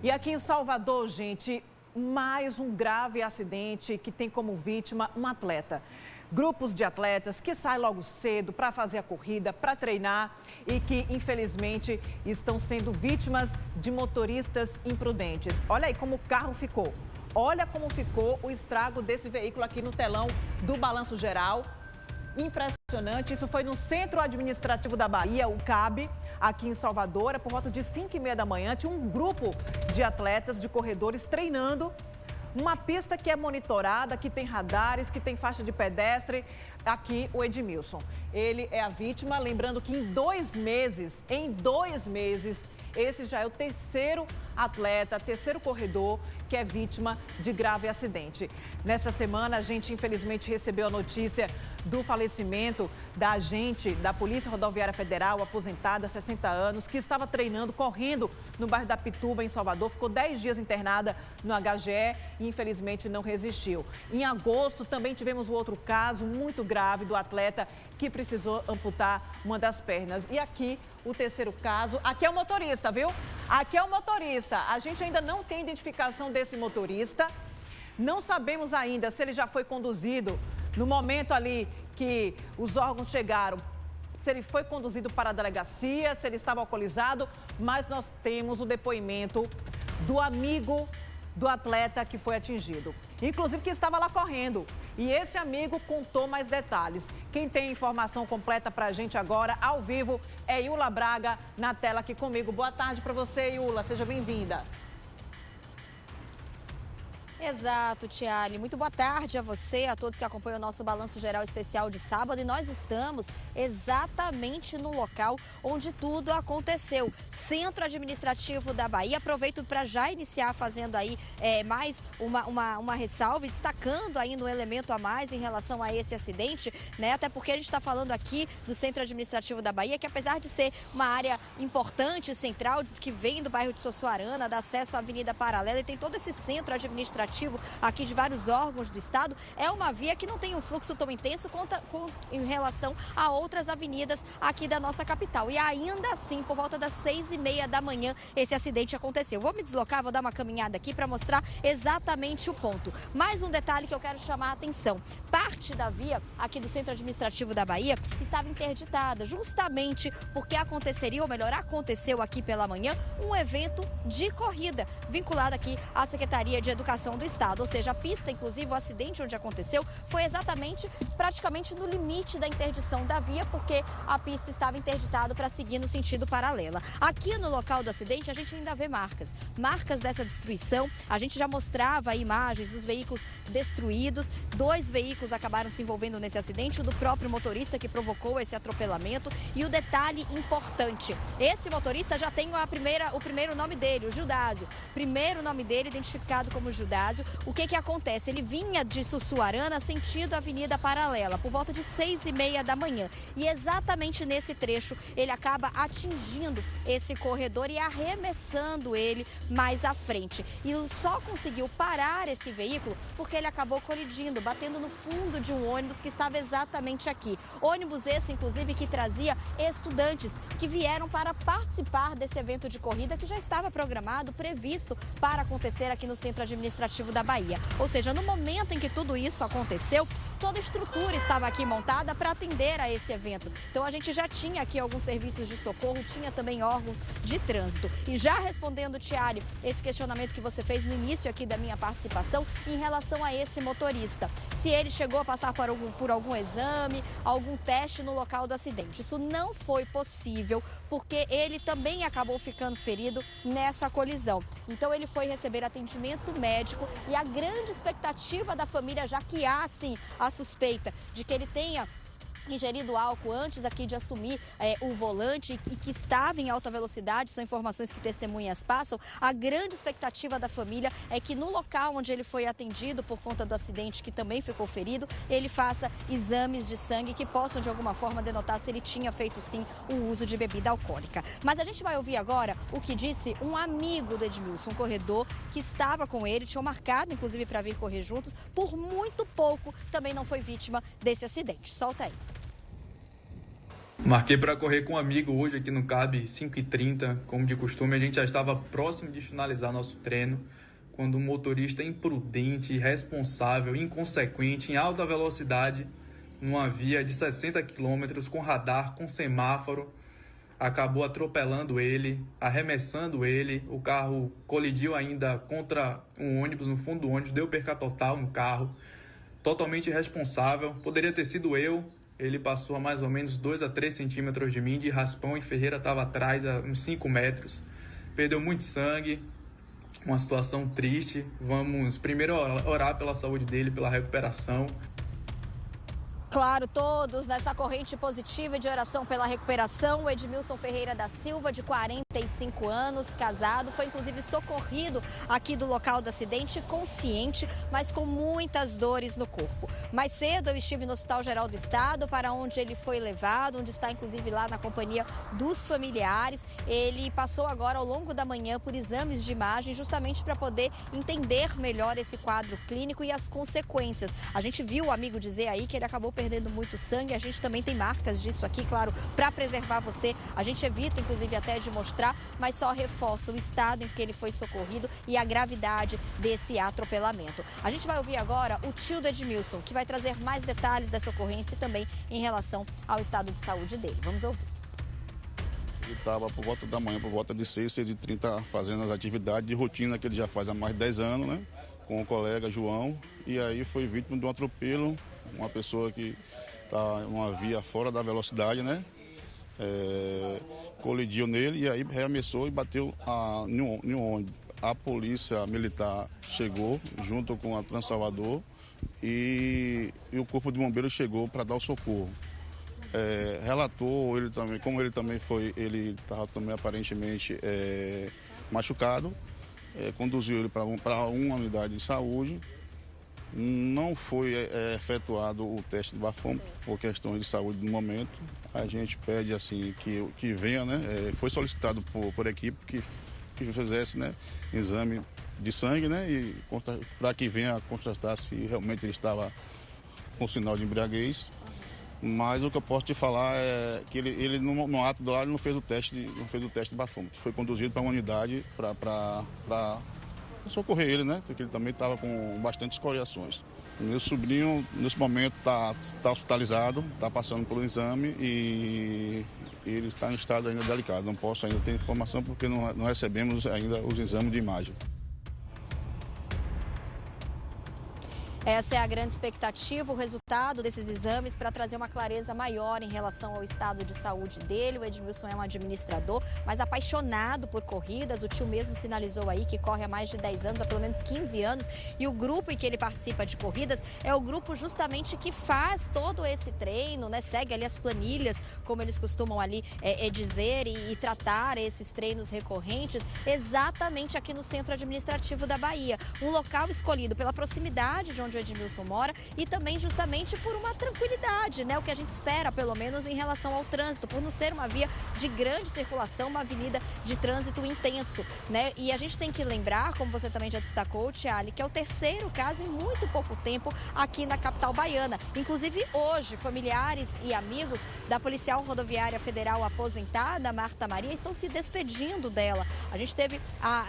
E aqui em Salvador, gente, mais um grave acidente que tem como vítima um atleta. Grupos de atletas que saem logo cedo para fazer a corrida, para treinar e que, infelizmente, estão sendo vítimas de motoristas imprudentes. Olha aí como o carro ficou. Olha como ficou o estrago desse veículo aqui no telão do Balanço Geral. Impressionante. Isso foi no Centro Administrativo da Bahia, o CAB, aqui em Salvador. Por volta de 5h30 da manhã, tinha um grupo de atletas, de corredores, treinando uma pista que é monitorada, que tem radares, que tem faixa de pedestre. Aqui o Edmilson. Ele é a vítima, lembrando que em 2 meses, esse já é o terceiro atleta, terceiro corredor que é vítima de grave acidente. Nesta semana, a gente infelizmente recebeu a notícia do falecimento da agente da Polícia Rodoviária Federal, aposentada, 60 anos, que estava treinando, correndo no bairro da Pituba, em Salvador. Ficou 10 dias internada no HGE e infelizmente não resistiu. Em agosto, também tivemos um outro caso muito grave do atleta que precisou amputar uma das pernas. E aqui, o terceiro caso, aqui é o motorista, viu? Aqui é o motorista. A gente ainda não tem identificação desse motorista. Não sabemos ainda se ele já foi conduzido no momento ali que os órgãos chegaram, se ele foi conduzido para a delegacia, se ele estava alcoolizado, mas nós temos o depoimento do amigo do atleta que foi atingido, inclusive que estava lá correndo. E esse amigo contou mais detalhes. Quem tem informação completa para a gente agora, ao vivo, é Iula Braga, na tela aqui comigo. Boa tarde para você, Iula. Seja bem-vinda. Exato, Tiale. Muito boa tarde a você, a todos que acompanham o nosso Balanço Geral Especial de sábado. E nós estamos exatamente no local onde tudo aconteceu. Centro Administrativo da Bahia. Aproveito para já iniciar fazendo aí mais uma ressalva, destacando ainda um elemento a mais em relação a esse acidente, né? Até porque a gente está falando aqui do Centro Administrativo da Bahia, que apesar de ser uma área importante, central, que vem do bairro de Sossuarana, dá acesso à Avenida Paralela e tem todo esse centro administrativo aqui de vários órgãos do estado, é uma via que não tem um fluxo tão intenso em relação a outras avenidas aqui da nossa capital. E ainda assim, por volta das 6h30 da manhã, esse acidente aconteceu. Vou me deslocar, vou dar uma caminhada aqui para mostrar exatamente o ponto. Mais um detalhe que eu quero chamar a atenção. Parte da via aqui do Centro Administrativo da Bahia estava interditada, justamente porque aconteceria, ou melhor, aconteceu aqui pela manhã, um evento de corrida, vinculado aqui à Secretaria de Educação do Estado, ou seja, a pista, inclusive o acidente onde aconteceu, foi exatamente praticamente no limite da interdição da via, porque a pista estava interditada para seguir no sentido paralela. Aqui no local do acidente, a gente ainda vê marcas dessa destruição. A gente já mostrava imagens dos veículos destruídos. 2 veículos acabaram se envolvendo nesse acidente, o do próprio motorista que provocou esse atropelamento. E o detalhe importante, esse motorista já tem o primeiro nome dele, o Judásio. Primeiro nome dele identificado como Judásio. O que acontece? Ele vinha de Sussuarana sentido Avenida Paralela, por volta de 6h30 da manhã. E exatamente nesse trecho, ele acaba atingindo esse corredor e arremessando ele mais à frente. E só conseguiu parar esse veículo porque ele acabou colidindo, batendo no fundo de um ônibus que estava exatamente aqui. Ônibus esse, inclusive, que trazia estudantes que vieram para participar desse evento de corrida que já estava programado, previsto para acontecer aqui no Centro Administrativo da Bahia. Ou seja, no momento em que tudo isso aconteceu, toda a estrutura estava aqui montada para atender a esse evento. Então a gente já tinha aqui alguns serviços de socorro, tinha também órgãos de trânsito. E já respondendo, Tiale, esse questionamento que você fez no início aqui da minha participação em relação a esse motorista, se ele chegou a passar por algum exame, algum teste no local do acidente. Isso não foi possível porque ele também acabou ficando ferido nessa colisão. Então ele foi receber atendimento médico e a grande expectativa da família, já que há sim a suspeita de que ele tenha ingerido álcool antes aqui de assumir o volante e que estava em alta velocidade, são informações que testemunhas passam. A grande expectativa da família é que no local onde ele foi atendido por conta do acidente, que também ficou ferido, ele faça exames de sangue que possam de alguma forma denotar se ele tinha feito sim o uso de bebida alcoólica. Mas a gente vai ouvir agora o que disse um amigo do Edmilson, um corredor que estava com ele, tinham marcado inclusive para vir correr juntos, por muito pouco também não foi vítima desse acidente. Solta aí. Marquei para correr com um amigo hoje aqui no CAB 5h30, como de costume. A gente já estava próximo de finalizar nosso treino, quando um motorista imprudente, irresponsável, inconsequente, em alta velocidade, numa via de 60 km, com radar, com semáforo, acabou atropelando ele, arremessando ele. O carro colidiu ainda contra um ônibus, no fundo do ônibus, deu perca total no carro, totalmente irresponsável. Poderia ter sido eu. Ele passou a mais ou menos 2 a 3 centímetros de mim, de raspão, e Ferreira estava atrás a uns 5 metros. Perdeu muito sangue, uma situação triste. Vamos primeiro orar pela saúde dele, pela recuperação. Claro, todos nessa corrente positiva de oração pela recuperação. O Edmilson Ferreira da Silva, de 45 anos, casado, foi inclusive socorrido aqui do local do acidente, consciente, mas com muitas dores no corpo. Mais cedo eu estive no Hospital Geral do Estado, para onde ele foi levado, onde está inclusive lá na companhia dos familiares. Ele passou agora ao longo da manhã por exames de imagem, justamente para poder entender melhor esse quadro clínico e as consequências. A gente viu o amigo dizer aí que ele acabou perdendo muito sangue. A gente também tem marcas disso aqui, claro, para preservar você. A gente evita, inclusive, até de mostrar, mas só reforça o estado em que ele foi socorrido e a gravidade desse atropelamento. A gente vai ouvir agora o tio do Edmilson, que vai trazer mais detalhes dessa ocorrência e também em relação ao estado de saúde dele. Vamos ouvir. Ele estava por volta da manhã, por volta de 6h30, fazendo as atividades de rotina que ele já faz há mais de 10 anos, né? Com o colega João, e aí foi vítima de um atropelo. Uma pessoa que está em uma via fora da velocidade, né? Colidiu nele e aí rearremessou e bateu em um ônibus. A polícia militar chegou junto com a Transalvador e o corpo de bombeiros chegou para dar o socorro. Relatou ele também, como ele também ele estava também aparentemente machucado, conduziu ele para uma unidade de saúde. Não foi efetuado o teste de bafômetro por questões de saúde no momento. A gente pede assim que venha, né? Foi solicitado por equipe que fizesse, né, exame de sangue, né? E para que venha constatar se realmente ele estava com sinal de embriaguez. Mas o que eu posso te falar é que ele no ato do ar não fez o teste de bafômetro. Foi conduzido para uma unidade para socorrer ele, né? Porque ele também estava com bastante escoriações. Meu sobrinho, nesse momento, está hospitalizado, está passando por um exame e ele está em estado ainda delicado. Não posso ainda ter informação porque não recebemos ainda os exames de imagem. Essa é a grande expectativa, o resultado desses exames para trazer uma clareza maior em relação ao estado de saúde dele. O Edmilson é um administrador, mas apaixonado por corridas. O tio mesmo sinalizou aí que corre há mais de 10 anos, há pelo menos 15 anos. E o grupo em que ele participa de corridas é o grupo justamente que faz todo esse treino, né? Segue ali as planilhas, como eles costumam ali dizer e tratar esses treinos recorrentes, exatamente aqui no Centro Administrativo da Bahia. Um local escolhido pela proximidade de onde o Edmilson mora e também justamente por uma tranquilidade, né? O que a gente espera, pelo menos, em relação ao trânsito, por não ser uma via de grande circulação, uma avenida de trânsito intenso, né? E a gente tem que lembrar, como você também já destacou, Tiali, que é o terceiro caso em muito pouco tempo aqui na capital baiana. Inclusive hoje, familiares e amigos da policial rodoviária federal aposentada, Marta Maria, estão se despedindo dela. A gente teve,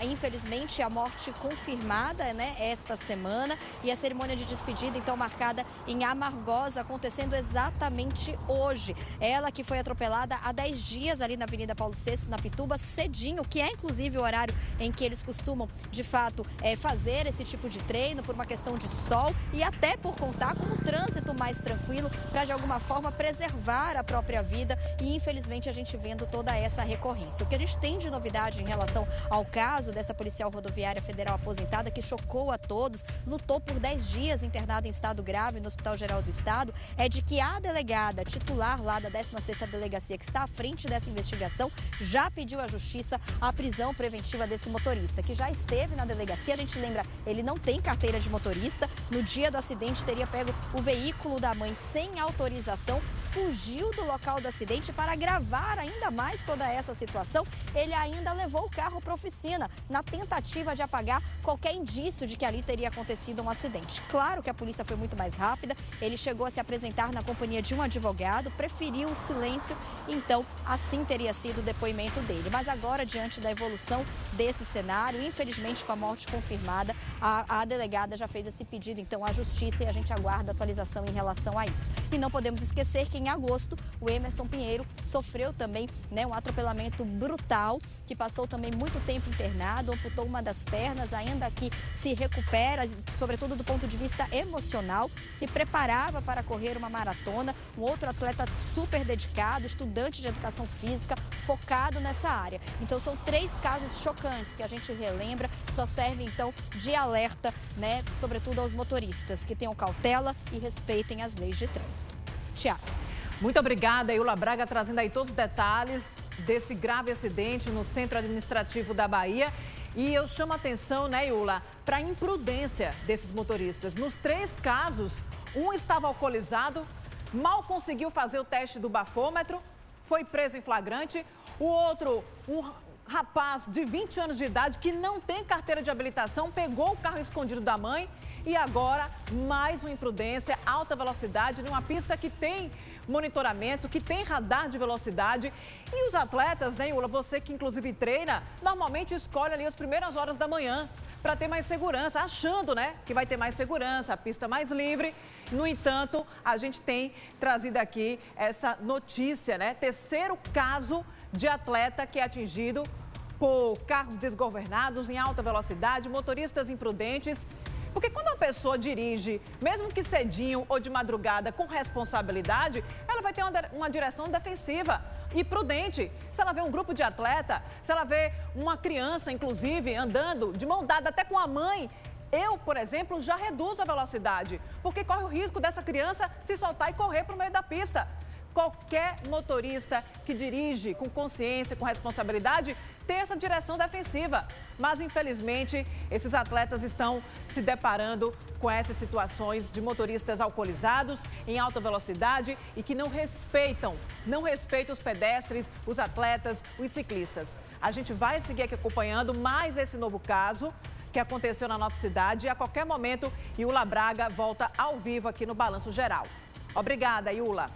infelizmente, a morte confirmada, né, esta semana, e a cerimônia de despedida, então, marcada em Amargosa, acontecendo exatamente hoje. Ela que foi atropelada há 10 dias ali na Avenida Paulo VI, na Pituba, cedinho, que é inclusive o horário em que eles costumam, de fato, fazer esse tipo de treino, por uma questão de sol e até por contar com um trânsito mais tranquilo, para de alguma forma preservar a própria vida, e infelizmente a gente vendo toda essa recorrência. O que a gente tem de novidade em relação ao caso dessa policial rodoviária federal aposentada, que chocou a todos, lutou por 10 dias internada em estado grave no Hospital Geral do Estado, é de que a delegada titular lá da 16ª Delegacia, que está à frente dessa investigação, já pediu à Justiça a prisão preventiva desse motorista, que já esteve na delegacia. A gente lembra, ele não tem carteira de motorista. No dia do acidente, teria pego o veículo da mãe sem autorização, fugiu do local do acidente. Para agravar ainda mais toda essa situação, ele ainda levou o carro para a oficina, na tentativa de apagar qualquer indício de que ali teria acontecido um acidente. Claro que a polícia foi muito mais rápida, ele chegou a se apresentar na companhia de um advogado, preferiu o silêncio, então assim teria sido o depoimento dele. Mas agora, diante da evolução desse cenário, infelizmente com a morte confirmada, a delegada já fez esse pedido então à justiça e a gente aguarda atualização em relação a isso. E não podemos esquecer que em agosto o Emerson Pinheiro sofreu também um atropelamento brutal, que passou também muito tempo internado, amputou uma das pernas, ainda que se recupera, sobretudo do ponto de vista emocional, se preparava para correr uma maratona, um outro atleta super dedicado, estudante de educação física, focado nessa área. Então são 3 casos chocantes que a gente relembra, só serve então de alerta, sobretudo aos motoristas, que tenham cautela e respeitem as leis de trânsito. Tiago. Muito obrigada, Iula Braga, trazendo aí todos os detalhes desse grave acidente no Centro Administrativo da Bahia. E eu chamo a atenção, Iula, para a imprudência desses motoristas. Nos 3 casos, um estava alcoolizado, mal conseguiu fazer o teste do bafômetro, foi preso em flagrante. O outro, um rapaz de 20 anos de idade que não tem carteira de habilitação, pegou o carro escondido da mãe. E agora, mais uma imprudência, alta velocidade, numa pista que tem monitoramento, que tem radar de velocidade. E os atletas, Iula, você que inclusive treina, normalmente escolhe ali as primeiras horas da manhã para ter mais segurança, achando, que vai ter mais segurança, a pista mais livre. No entanto, a gente tem trazido aqui essa notícia, 3º caso de atleta que é atingido por carros desgovernados em alta velocidade, motoristas imprudentes. Porque quando uma pessoa dirige, mesmo que cedinho ou de madrugada, com responsabilidade, ela vai ter uma direção defensiva e prudente. Se ela vê um grupo de atleta, se ela vê uma criança, inclusive, andando de mão dada até com a mãe, eu, por exemplo, já reduzo a velocidade, porque corre o risco dessa criança se soltar e correr para o meio da pista. Qualquer motorista que dirige com consciência, com responsabilidade, tem essa direção defensiva. Mas, infelizmente, esses atletas estão se deparando com essas situações de motoristas alcoolizados, em alta velocidade e que não respeitam os pedestres, os atletas, os ciclistas. A gente vai seguir aqui acompanhando mais esse novo caso que aconteceu na nossa cidade e a qualquer momento, Iula Braga volta ao vivo aqui no Balanço Geral. Obrigada, Iula.